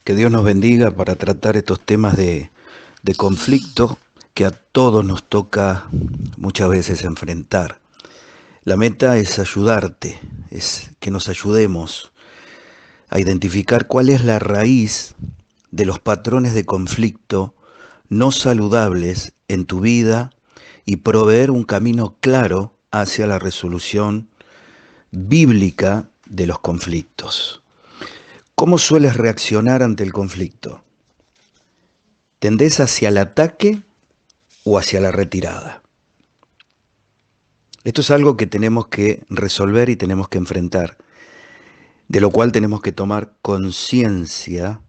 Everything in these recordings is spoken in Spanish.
Que Dios nos bendiga para tratar estos temas de conflicto que a todos nos toca muchas veces enfrentar. La meta es ayudarte, es que nos ayudemos a identificar cuál es la raíz de los patrones de conflicto no saludables en tu vida y proveer un camino claro hacia la resolución bíblica de los conflictos. ¿Cómo sueles reaccionar ante el conflicto? ¿Tendés hacia el ataque o hacia la retirada? Esto es algo que tenemos que resolver y tenemos que enfrentar, de lo cual tenemos que tomar conciencia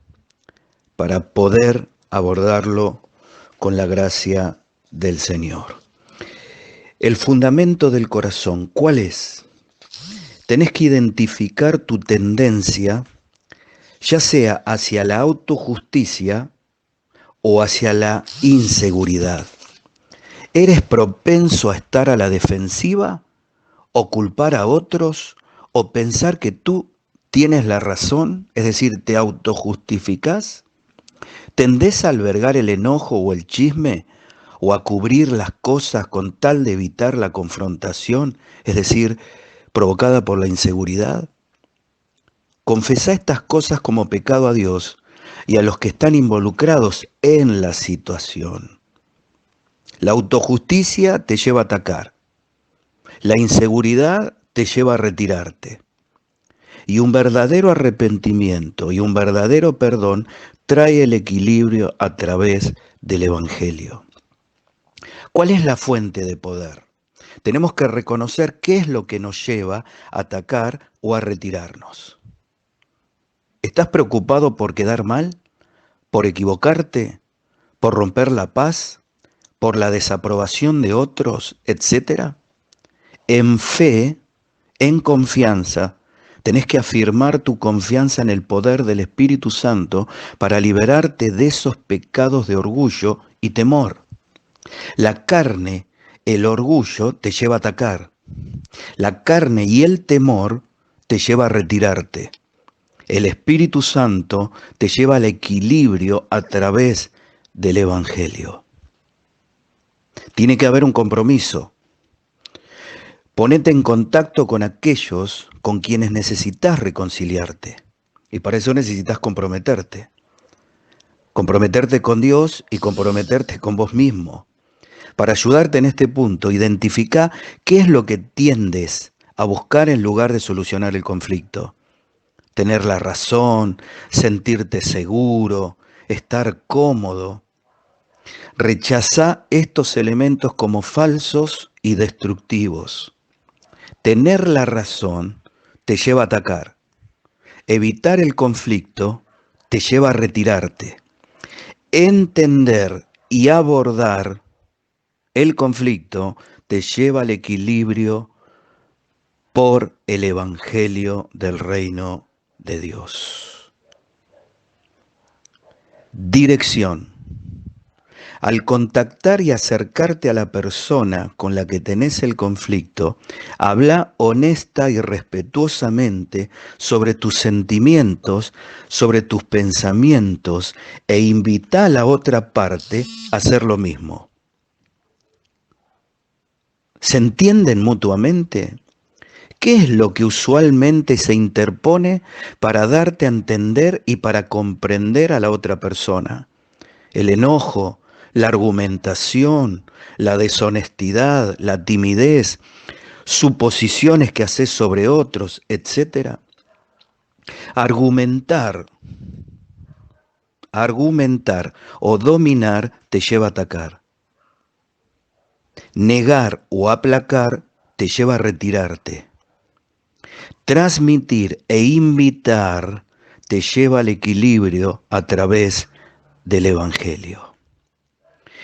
para poder abordarlo con la gracia del Señor. El fundamento del corazón, ¿cuál es? Tenés que identificar tu tendencia, ya sea hacia la autojusticia o hacia la inseguridad. ¿Eres propenso a estar a la defensiva o culpar a otros o pensar que tú tienes la razón, es decir, te autojustificás? ¿Tendés a albergar el enojo o el chisme o a cubrir las cosas con tal de evitar la confrontación, es decir, provocada por la inseguridad? Confesá estas cosas como pecado a Dios y a los que están involucrados en la situación. La autojusticia te lleva a atacar. La inseguridad te lleva a retirarte. Y un verdadero arrepentimiento y un verdadero perdón trae el equilibrio a través del Evangelio. ¿Cuál es la fuente de poder? Tenemos que reconocer qué es lo que nos lleva a atacar o a retirarnos. ¿Estás preocupado por quedar mal? ¿Por equivocarte? ¿Por romper la paz? ¿Por la desaprobación de otros, etcétera? En fe, en confianza, tenés que afirmar tu confianza en el poder del Espíritu Santo para liberarte de esos pecados de orgullo y temor. La carne, el orgullo, te lleva a atacar. La carne y el temor te lleva a retirarte. El Espíritu Santo te lleva al equilibrio a través del Evangelio. Tiene que haber un compromiso. Ponete en contacto con aquellos con quienes necesitas reconciliarte. Y para eso necesitas comprometerte. Comprometerte con Dios y comprometerte con vos mismo. Para ayudarte en este punto, identifica qué es lo que tiendes a buscar en lugar de solucionar el conflicto. Tener la razón, sentirte seguro, estar cómodo. Rechazá estos elementos como falsos y destructivos. Tener la razón te lleva a atacar. Evitar el conflicto te lleva a retirarte. Entender y abordar el conflicto te lleva al equilibrio por el Evangelio del Reino de Dios. Dirección. Al contactar y acercarte a la persona con la que tenés el conflicto, habla honesta y respetuosamente sobre tus sentimientos, sobre tus pensamientos e invita a la otra parte a hacer lo mismo. ¿Se entienden mutuamente? ¿Qué es lo que usualmente se interpone para darte a entender y para comprender a la otra persona? El enojo, la argumentación, la deshonestidad, la timidez, suposiciones que haces sobre otros, etc. Argumentar o dominar te lleva a atacar. Negar o aplacar te lleva a retirarte. Transmitir e invitar te lleva al equilibrio a través del Evangelio.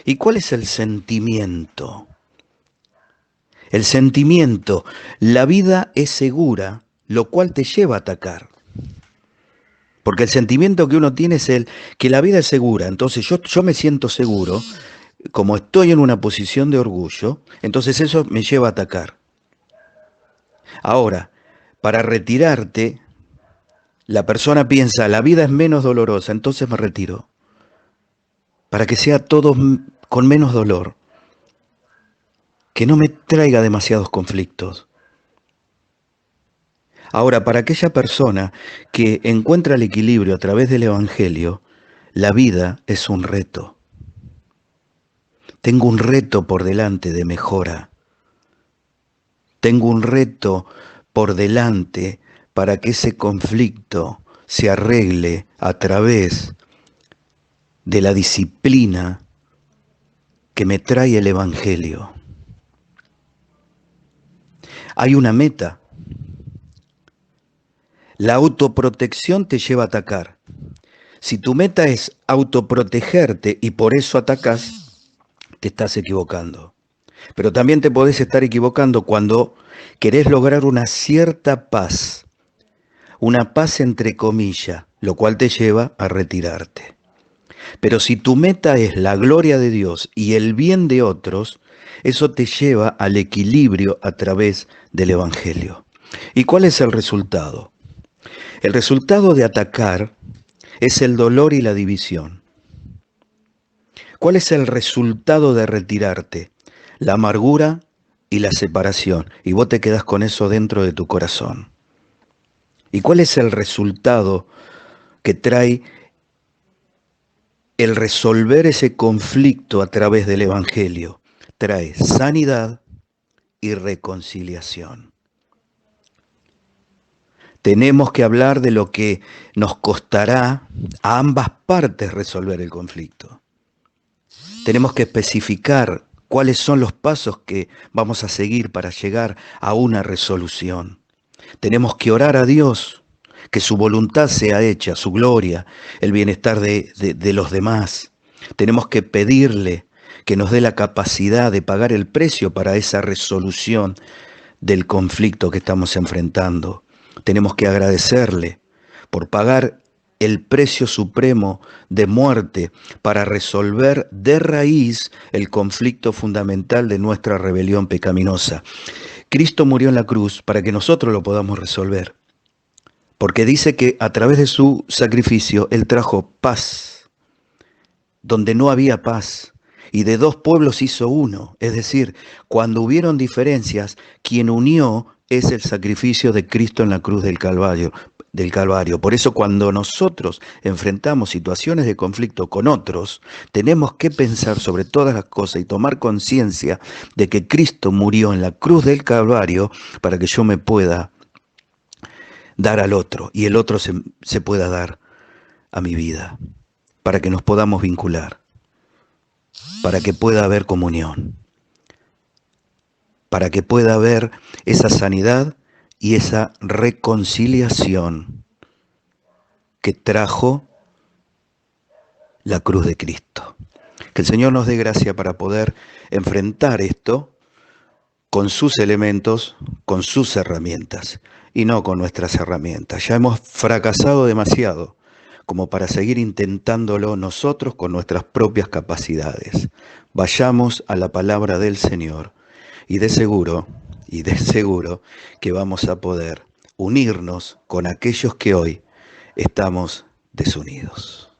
¿Y cuál es el sentimiento? El sentimiento, la vida es segura, lo cual te lleva a atacar. Porque el sentimiento que uno tiene es el que la vida es segura. Entonces yo me siento seguro, como estoy en una posición de orgullo, entonces eso me lleva a atacar. Ahora, para retirarte, La persona piensa, la vida es menos dolorosa, entonces me retiro, para que sea todo con menos dolor, que no me traiga demasiados conflictos. Ahora, para aquella persona que encuentra el equilibrio a través del Evangelio, la vida es un reto. Tengo un reto por delante de mejora. Tengo un reto por delante para que ese conflicto se arregle a través de la disciplina que me trae el Evangelio. Hay una meta. La autoprotección te lleva a atacar. Si tu meta es autoprotegerte y por eso atacas, te estás equivocando. Pero también te podés estar equivocando cuando querés lograr una cierta paz, una paz entre comillas, lo cual te lleva a retirarte. Pero si tu meta es la gloria de Dios y el bien de otros, eso te lleva al equilibrio a través del Evangelio. ¿Y cuál es el resultado? El resultado de atacar es el dolor y la división. ¿Cuál es el resultado de retirarte? La amargura y la separación. Y vos te quedás con eso dentro de tu corazón. ¿Y cuál es el resultado que trae el resolver ese conflicto a través del Evangelio? Trae sanidad y reconciliación. Tenemos que hablar de lo que nos costará a ambas partes resolver el conflicto. Tenemos que especificar cuáles son los pasos que vamos a seguir para llegar a una resolución. Tenemos que orar a Dios, que su voluntad sea hecha, su gloria, el bienestar de los demás. Tenemos que pedirle que nos dé la capacidad de pagar el precio para esa resolución del conflicto que estamos enfrentando. Tenemos que agradecerle por pagar el precio supremo de muerte para resolver de raíz el conflicto fundamental de nuestra rebelión pecaminosa. Cristo murió en la cruz para que nosotros lo podamos resolver, porque dice que a través de su sacrificio Él trajo paz, donde no había paz, y de dos pueblos hizo uno. Es decir, cuando hubieron diferencias, quien unió es el sacrificio de Cristo en la cruz del Calvario. Por eso cuando nosotros enfrentamos situaciones de conflicto con otros, tenemos que pensar sobre todas las cosas y tomar conciencia de que Cristo murió en la cruz del Calvario para que yo me pueda dar al otro y el otro se pueda dar a mi vida, para que nos podamos vincular, para que pueda haber comunión, para que pueda haber esa sanidad y esa reconciliación que trajo la cruz de Cristo. Que el Señor nos dé gracia para poder enfrentar esto con sus elementos, con sus herramientas, y no con nuestras herramientas. Ya hemos fracasado demasiado como para seguir intentándolo nosotros con nuestras propias capacidades. Vayamos a la palabra del Señor y de seguro que vamos a poder unirnos con aquellos que hoy estamos desunidos.